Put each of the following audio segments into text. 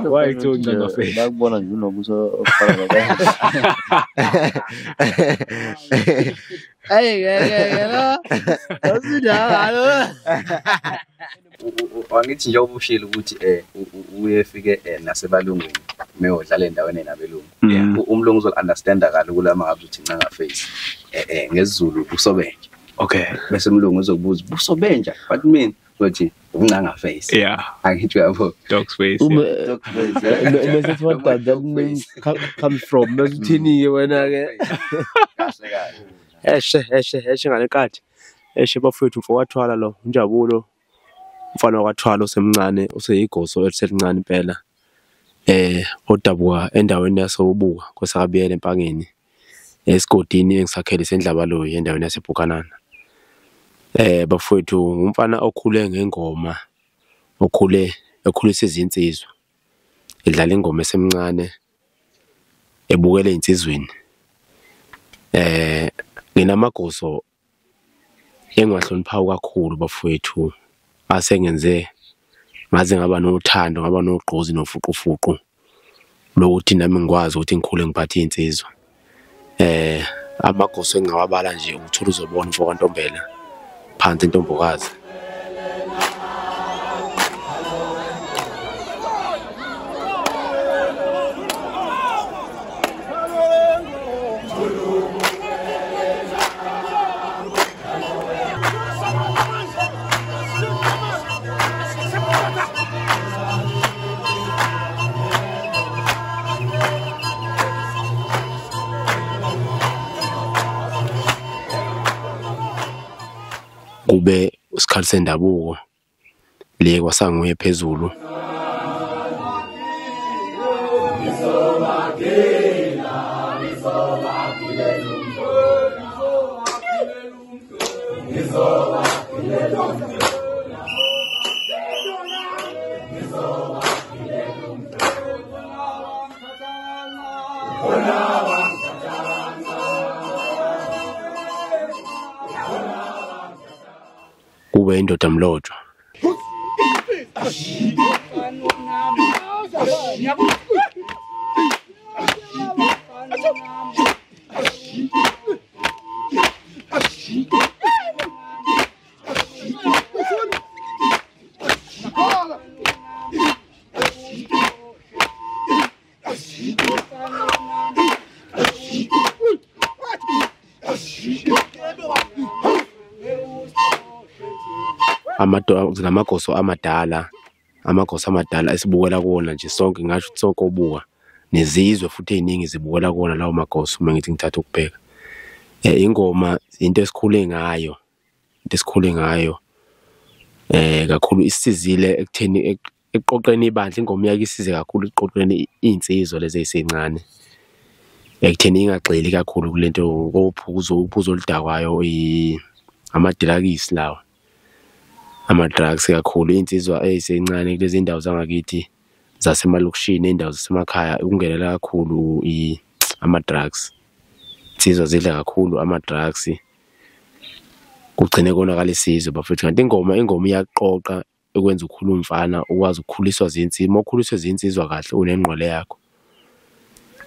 Why doing that face? Bakubona nje unobuso ofana kahle. Hey no. Asinjalo. Angithi nje ubushilo ukuthi uyefike nasebalungwini meyodlala endaweni nabelungu. Umlungu uzounderstanda kahle kulama ngabe uthi nca ngaface. Ngesizulu usobenja. Okay. Bese umlungu uzokubuza usobenja. What mean? Uthi uncanga face. Yeah. Angithi uyabo. Dog's face. Dog face. Message what that means comes from. Mesithini wena ke. Kahle kahle. Eshe ngale nkathi. Eshe bafowethu mfokathwala lo Njabulo. Mfana wakwathwala osemncane useyigoso eliselincane impela. Odabuka endaweni yasobuka kwesakabiyela empangeni. Esigodini engisakhele sendlabalo endaweni yaseBukanana. Bafowethu umfana okhule ngengoma ekhulisa izinsizwa edlala ingoma esemncane ebukele insizweni nginamagoso engahloniphayo kakhulu bafowethu asengenze ngaze ngaba nothando ngaba nogqozi nofuqufuqu lokuthi nami ngikwazi ukuthi ngikhule ngiphathe insizwa amagoso engawabala nje ukuthola uzobona mfoka Ntombela phansi intombokazi kube isikhathi sendabuko le kwasanguye phezulu kube indoda mlotshwa amagoso amadala esibukela kuona nje sonke ngasho sonke obuka nezizwe futhi eziningi zibukela kuona lawo magoso uma ngithi ngithatha ukubheka ingoma into esikhule ngayo kakhulu isizile ekutheni eqoqeni ibandla ingoma yakhe isize kakhulu eqoqeni insizwa lezi ezisencane ekutheni ingagxili kakhulu kulento uphuzo oludakwayo amadilakisi lawo ama-drugs kakhulu insizwa ezisencane kulezi indawo zangakithi zasemalokishini indawo zasemakhaya ukungenelela kakhulu ama-drugs insizwa zidla kakhulu ama-drugs kugcine konakala isizwe bafethu kanti ingoma iyaqoqa ukwenza ukukhuluma umfana ukwazi ukukhuliswa zinsizwa ukukhuliswa zinsizwa kahle unengqole yakho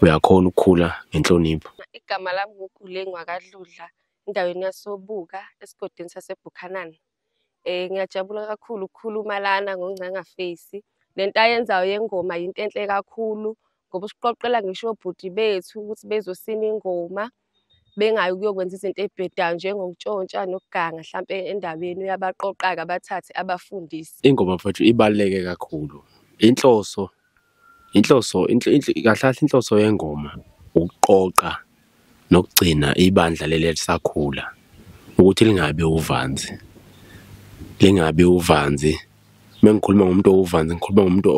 uyakhona ukukhula ngenhlonipho. Igama lami ngukhule ngwakadludla endaweni yasobuka esigodini saseBukanana. Ngiyajabula kakhulu ukukhuluma lana ngoNcanga Face. Lento ayenzayo yengoma yinto enhle kakhulu ngoba usiqoqela ngisho obhuti bethu ukuthi bezosina ingoma bengayi ukuyokwenza izinto ezibhedayo njengokutshontsha nokuganga mhlambe endaweni uyabaqoqa abathathe abafundisi. Ingoma mfethu ibaleke kakhulu. Inhloso kahle inhloso yengoma ukuqoqa nokugcina ibandla leli lisakhula ukuthi lingabe uvanzi mengikhuluma ngomuntu owuvanzi ngikhuluma ngomuntu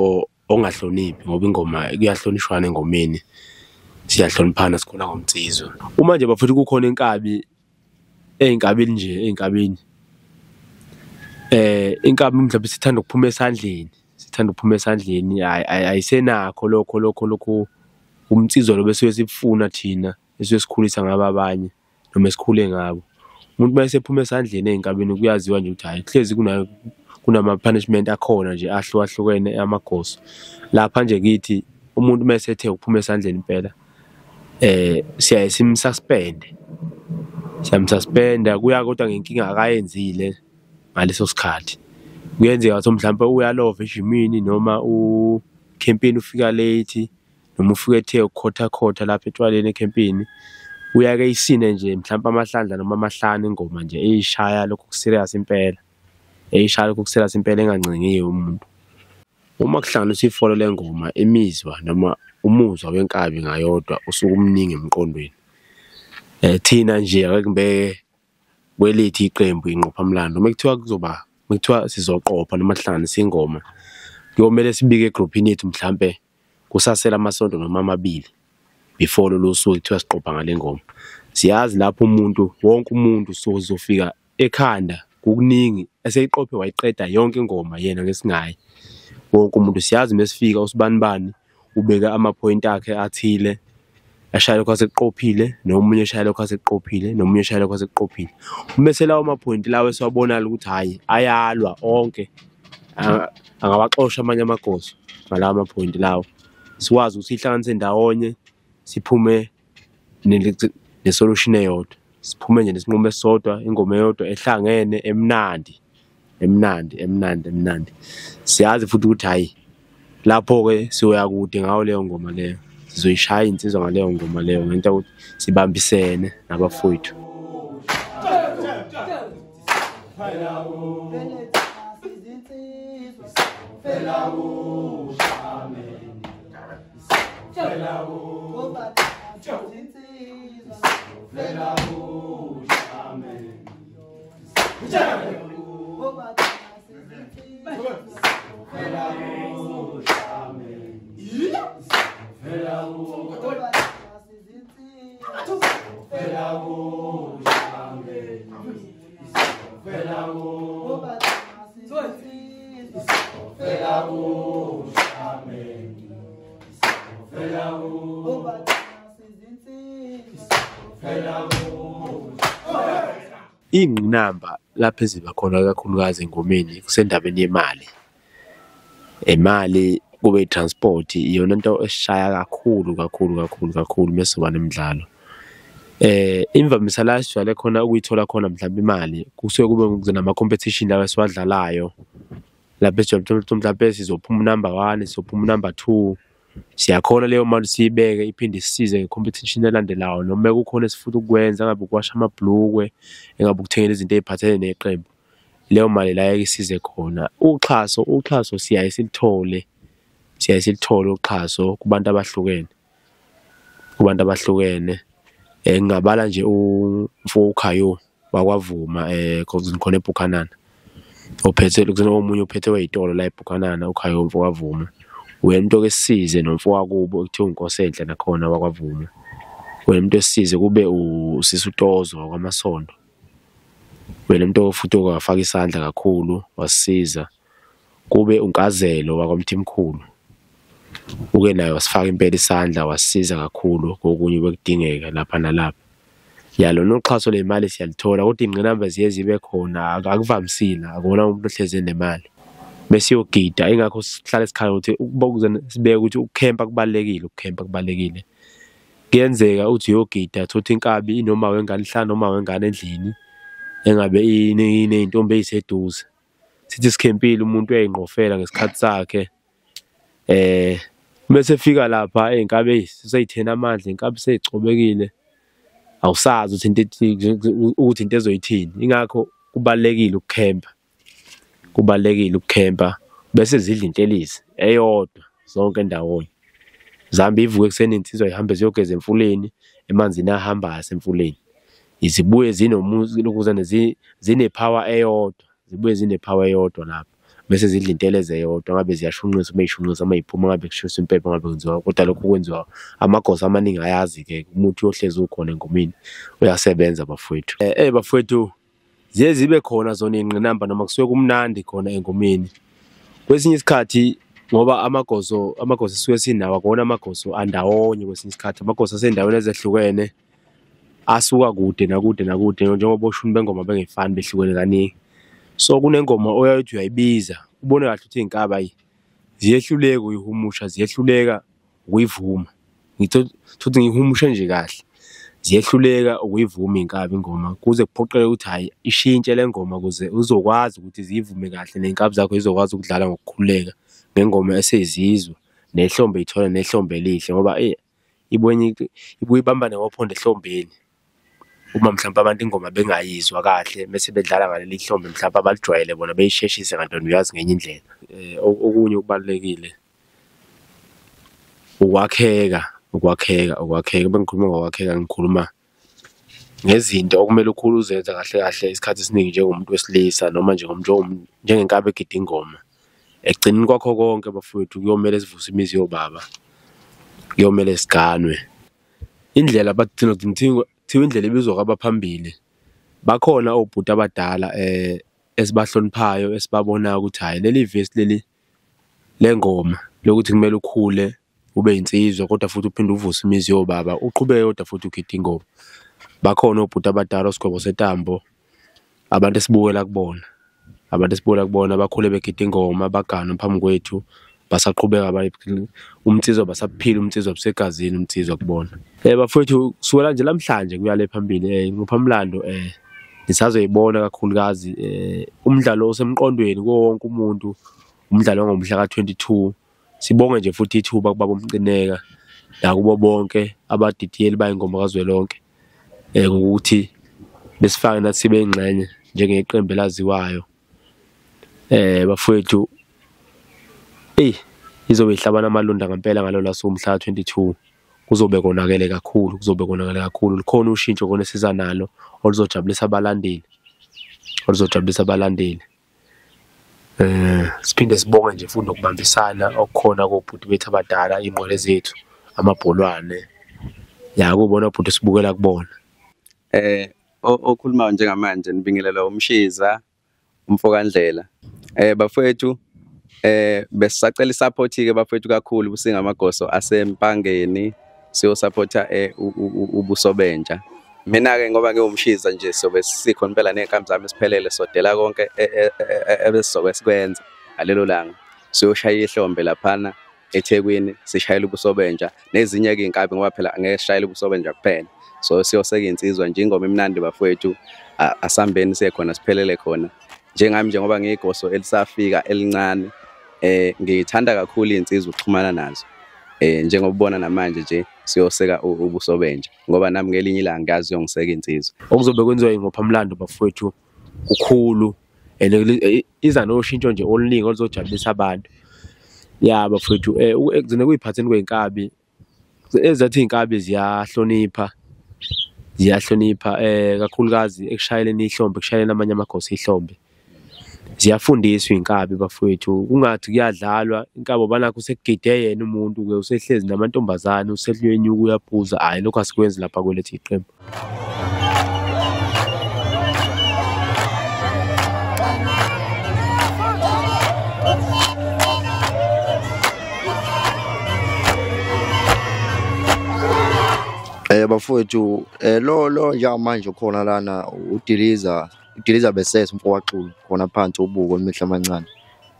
ongahloniphi ngoba ingoma kuyahlonishwana engomeni siyahloniphana sikhona ngomtsizwa uma nje bafuthi kukhona inkabi einkabini nje inkabi mhlawumbe sithanda ukuphuma esandleni ayisenakho lokho umtsizwa lo bese sifuna thina esuke sikhulisa ngabo abanye noma esikhule ngabo. Umuntu uma esephuma esandleni ey'nkabeni kuyaziwa nje ukuthi hhayi kuhlezi kunama-punishment akhona nje ahlukahlukene amagoso. Lapha nje kithi umuntu uma esethe ukuphuma esandleni impela siyaye simsuspende. Siyamsuspenda kuya kodwa ngenkinga akayenzile ngaleso sikhathi. Kuyenzeka ukuthi mhlawumpe uyalova ejimini noma ukhempini ufika late noma ufika ethe ukukhotha lapha etshwaleni ekhempini. Uyake eyisine nje mhlawumpe amahlandla noma amahlanu ingoma nje eyishaya lokhu ku-serious impela. Eyishaya lokhu ku-serious impela engancengiwe umuntu. Uma kuhlanganiswa ifolo lengoma imizwa noma umuzwa wenkabi ngayodwa usuke umningi emqondweni. Thina nje ake ngibeke kwelithi iqembu inqophamlando mekuthiwa sizoqopha noma sihlanganise ingoma kuyomele sibike egroupini yethu mhlambe kusasela amasonto noma amabili before lo suku kuthiwa siqopha ngale ngoma. Siyazi lapho wonke umuntu uzofika ekhanda kukuningi eseyiqophe wayiqeda yonke ingoma yena ngesingayi. Wonke umuntu siyazi mesifika usibanibani ubeka ama-point akhe athile ashaya lokho asekuqophile nomunye eshaya lokho asekuqophile nomunye eshaya lokho asekuqophile. Bese lawo ama-point lawo esiwabonala ukuthi hhayi ayalwa onke angawaxosha amanye amagoso ngalawo ama-point lawo. Sikwazi ukuthi sihlanganise ndawonye siphume nesolution eyodwa. Siphume nje nesinqumo esisodwa ingoma eyodwa ehlangene emnandi. Siyazi futhi ukuthi hhayi lapho-ke siyoya kude ngayo leyo ngoma leyo. Sizoyishaya insizwa ngaleyo ngoma leyo ngento ukuthi sibambisene nabafowethu. Iy'ngqinamba lapho eziba khona kakhulukazi engomeni kusendabeni yemali. Imali kube i-transport iyona nto esishaya kakhulu mesoba nemidlalo. Imvamisa la sijwayele khona ukuyithola khona mhlawumbe imali kusuke kube nama-competition lawa esiwadlalayo lapho esijwayele mhlawumbe sizophuma u-number 1 sizophuma u-number 2. Siyakhona leyo mali siyibeke iphinde isisize nge-competition elandelayo noma kukhona esifuna ukukwenza ngabe ukuwasha amabhlukwe engabe ukuthengela izinto ey'phathele neqembu. Leyo mali la isize khona. Uxhaso siyaye silithole uxhaso kubantu abahlukene. Ngingabala nje umfo uKhayo wakwavuma khona eBuchanan. Omunye uphethe wey'tolo la eBuchanan uKhayo umfo wavuma. Umuntu esisize nomfo wakubo ekuthiwa uNkosenhle nakhona wakwavuma. Umuntu esisize kube usisi uTozo wakwamasondo. Umuntu futhi okwafaka isandla kakhulu wasisiza. Kube uNkazelo wakwamthimkhulu. Uke naye wasifaka impela isandla wasisiza kakhulu kokunye bekudingeka lapha nalapha. Lona uxhaso lemali siyalithola kodwa ingqinamba zibe khona akuvamisile akubona umuntu ohleze nemali. Bese yogida ingakho sihlala esikhala ukuthi sibeke ukuthi ukukhempa kubalekile. Kuyenzeka uthi uyogida thothi inkabi inoma wengane hlanu noma wengane endlini engabe iney'ntombi ey'seduze. Sithi sikhempile umuntu uyayingqofela ngesikhathi sakhe. Bese fika lapha ey'nkabi sey'thena amandla inkabi sey'cobekile. Awusazi ukuthi into ezoyithini. Ingakho kubalekile ukukhempa bese zidla intelisi eyodwa zonke ndawonye. Zihambe ivuke ekuseni insizwa ihambe ziyogeza emfuleni emanzini ahambayo asemfuleni. Izibuye zinepower eyodwa lapha. Bese zidla intelezi eyodwa ngabe ziyashunqisa uma yiphuma ngabe kushisa impepho ngabe kwenziwa kodwa lokhu kwenziwa amagosa amaningi ayazi-ke umuntu uyohlezi ukhona engomeni uyasebenza bafowethu. Bafowethu zibe khona zona iy'ngqinamba noma kusuke kumnandi khona engomeni. Kwesinye isikhathi ngoba amagoso esuke sinawo akona amagoso andawonye kwesinye isikhathi amagoso asendaweni ezehlukene asuka kude nakude njengoba oshuni bengoma bengefani behlukene kaningi. So kunengoma oyathi uyayibiza ubone kahle ukuthi iy'nkaba ziyehluleka uyihumusha, ziyehluleka ukuyivuma. Ukuthi ngiyihumushe nje kahle, ziyehluleka ukuyivuma iy'nkabi ingoma kuze kuphoqeleke ukuthi hhayi ishintshe le ngoma ukuze uzokwazi ukuthi ziyivume kahle ney'nkabi zakho zizokwazi ukudlala ngokukhululeka ngengoma eseyizizwa nehlombe ithole nehlombe elihle ngoba ibuye ibamba newophondo ehlombeni. Uma mhlawumbe abantu ingoma bengayizwa kahle bese bedlala ngaleli hlombe mhlawumbe abalijwayele bona beyisheshise ngantoni uyazi ngenye indlela. Okunye okubalulekile ukwakheka. Bengikhuluma ngokwakheka ngikhuluma ngezinto okumele ukhulu uzenza kahle kahle isikhathi esiningi njengomuntu wesilisa noma njengenkabi egida ingoma. Ekugcineni kwakho konke bafowethu kuyomele sivuse imizi yobaba, kuyomele siganwe. Indlela bathina kuthiwa indlela ibizwa kwabaphambili. Bakhona obhuti abadala esibahloniphayo esibabonayo ukuthi hhayi leli vesi le ngoma lokuthi kumele ukhule ube insizwa kodwa futhi uphinde uvuse imizi yobaba uqhubeke kodwa futhi ugide ingoma. Bakhona obhuti abadala osigwebo setambo, abantu esibukela kubona bakhule begida ingoma bagana phambi kwethu basaqhubeka umnsizwa basaphila umnsizwa busegazini umnsizwa kubona. Bafowethu kusukela nje namhlanje kuyale phambili ngophamlando nisazoyibona kakhulukazi umdlalo osemqondweni wonke umuntu, umdlalo ngomhla ka-22. Sibonge nje futhi ithuba kubaba uMcineka nakubo bonke abadidiyeli bayingoma kazwelonke ngokuthi besifake nathi sibe ingxenye njengeqembu elaziwayo. Bafowethu izobe ihlabana amalunda ngempela ngalo lasuku mhla 22. Kuzobe konakele kakhulu. Likhona ushintsho kona esiza nalo oluzojabulisa abalandeli. Siphinde sibonge nje futhi nokubambisana okukhona kobhuti bethu abadala, iy'nqwele zethu, amabholwane. Kubona obhuti sibukela kubona. Okhulumayo njengamanje nibingelela uMshiza uMfokandlela. Bafowethu besisacela isupport-ke bafowethu kakhulu singamagoso asempangeni siyosupporta uBusobenja. Mina-ke ngoba ngiwuMshiza nje sobe sikhona impela ney'nkambi zami esiphelele sodela konke ebesizobe sikwenza ngalelo langa. Siyoshaya ihlombe laphana eThekwini sishayela uBusobenja nezinye-ke iy'nkabi ngoba phela angeke sishayele uBusobenja kuphela. So siyoseka insizwa nje ingoma imnandi bafowethu asambeni siyekhona siphelele khona. Njengami njengoba ngiyigoso elisafika elincane ngiyithanda kakhulu insizwa ukuxhumana nazo. Njengoba ubona namanje nje siyoseka uBusobenja ngoba nami ngelinye ilanga ngiyazi uyongiseka insizwa. Okuzobe kwenziwa ngophamlando bafowethu kukhulu iza noshintsho nje oluningi oluzojabulisa abantu. Bafowethu ekugcine kuyiphatheni kwey'nkabi ezathi iy'nkabi ziyahlonipha kakhulukazi ekushayeleni ihlombe, ekushayeleni amanye amagosi ihlombe. Ziyafundiswa iy'nkabi bafowethu, kungathi kuyadlalwa inkabi banakho usekugide yena umuntu-ke usehlezi namantombazane usehlwenyuka uyaphuza. Hhayi lokho asikwenzi lapha kwelethu iqembu. Bafowethu lo njengamanje khona lana udiliza besese umfowakaXulu khona phansi ubuko olumehla amancane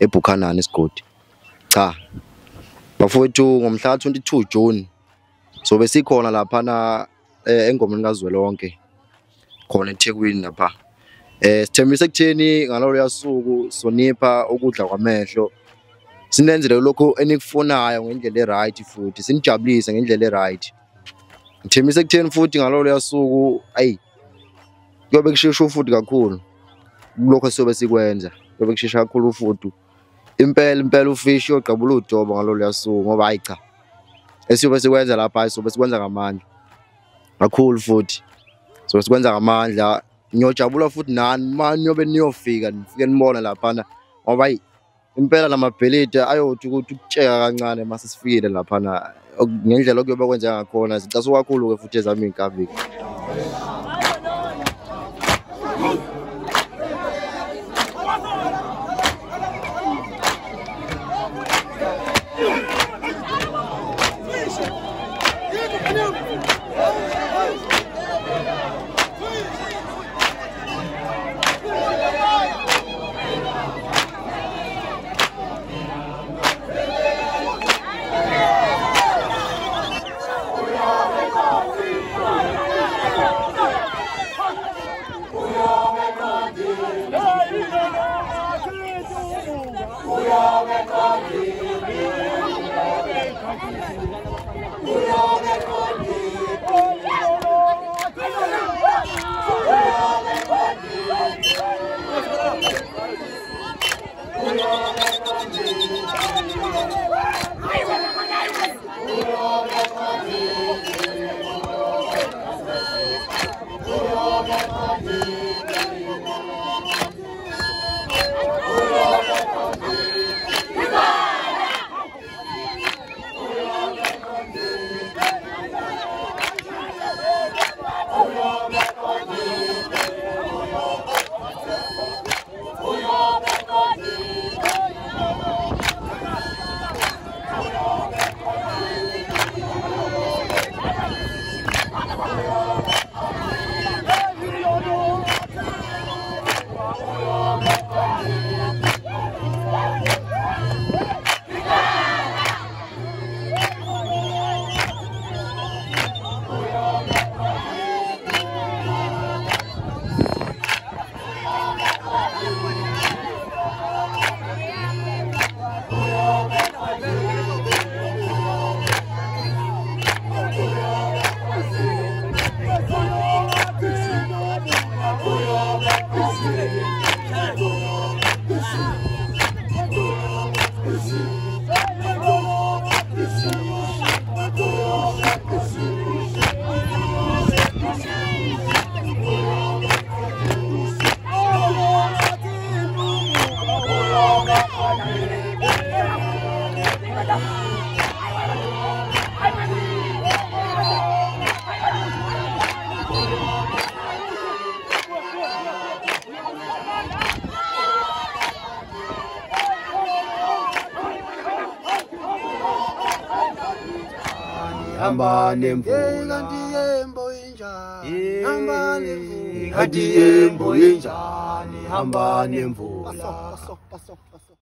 eBuchanan esigodi. Cha bafowethu ngomhla 22 June sobe sikhona laphana engomeni kazwelonke khona eThekwini lapha. Sithembise ekutheni ngalolu yasuku sonipha ukudla kwamehlo, sinenzele lokho enikufunayo ngendlela eright futhi sinijabulise ngendlela eright. Ngithembise ekutheni futhi ngalolu yasuku kuyobe kushesha futhi kakhulu kulokho siyobe sikwenza, kuyobe kushesha kakhulu futhi impela ufishi yogqabula udoba ngalolu yasuku ngoba cha esiyobe sikwenza lapha siyobe sikwenza ngamandla kakhulu futhi siyobe sikwenza ngamandla. Ngiyojabula futhi nani manje niyobe niyofika nifike nibone laphana ngoba impela lamabheleti ayothi ukuthi ukutsheka kancane mase sifikile laphana ngendlela okuyobe kwenzeka ngakhona. Sicasuka kakhulu-ke futhi ezami iy'nkabi. hamba nemvula Yembo injani hamba nemvula Hadi yembo injani hamba nemvula Paso